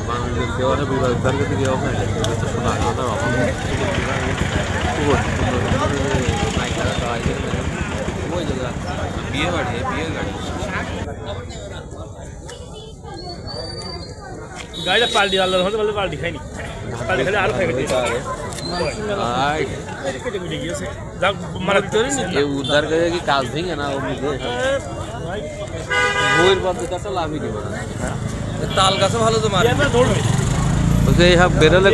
বাংলাদেশের দেওয়ালে বিভাগ উদ্ধার করতে গিয়ে ওখানে বিয়ে বাড়ি বিয়ে গাড়ি গাড়িটা পাল্টি আল্লাহ বলতে পাল্টি খাইনি পাল্টি খাইলে আরো খাই উদ্ধার করে কি কাজ ভেঙে না বইয়ের পদ্ধতিটা লাভই দিব না তাল গাছে ভালো তো মারে ওকে সব বেরোলে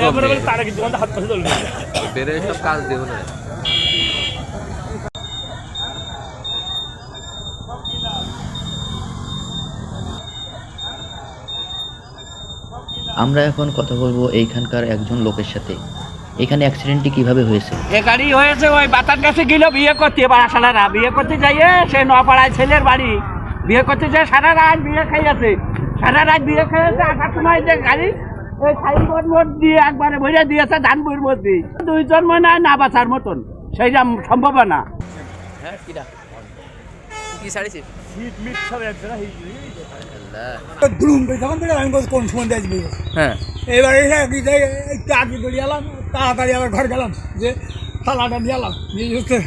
বেরোলে সব কাজ দেবো না। আমরা এখন কথা বলবো এইখানকার একজন লোকের সাথে। এখানে অ্যাক্সিডেন্টটি কিভাবে হয়েছে? এ গাড়ি হয়েছে ওই বাতার কাছে গেল বিয়ে করতে, এবার সারা বিয়ে করতে যাইয়ে সে নপাড়ায় ছেলের বাড়ি বিয়ে করতে যায়, সারা রাত বিয়ে খাইয়াছে, সারা রাত বিয়ে খাইয়াছে। আসার সময় যে গাড়ি ওই সাইনবোর্ড মোড় দিয়ে একবারে ভরে দিয়েছে ধানপুর মধ্যে, দুইজন মনে হয় না বাঁচার মতন, সেইটা সম্ভাবনা। হ্যাঁ কিরা কি সারিছে শীত মিট সব এক জায়গায় কোন সময় দেখবি হ্যাঁ এবারে একটু আগে বেরিয়ে এলাম, তাড়াতাড়ি আবার ঘর গেলাম যে থালাটা নিয়ে এলাম, নিয়ে হচ্ছে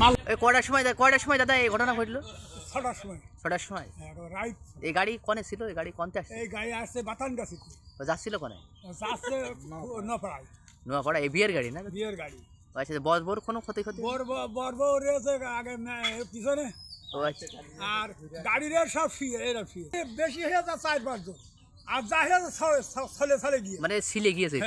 মাল। কয়টার সময় দাদা এই ঘটনা ঘটলো? 6টার সময়। 6টার সময়। রাইট। এই গাড়ি কনে ছিল? এই গাড়ি কনতে আসছে? এই গাড়ি আসছে বাতান গাছে, যাচ্ছিল কনে? যাচ্ছে নপাড়ায়। নোয়াপাড়া এই বিয়ের গাড়ি না? বিয়ের গাড়ি। আচ্ছা বর কোনো ক্ষতি বর রয়েছে আগে পিছনে। ও আচ্ছা। আর গাড়ির সব শুয়ে এরা শুয়ে বেশি হয়ে যায় 4-5 জন, আর যা হয়ে ছলে গিয়ে মানে ছিলে গিয়েছে।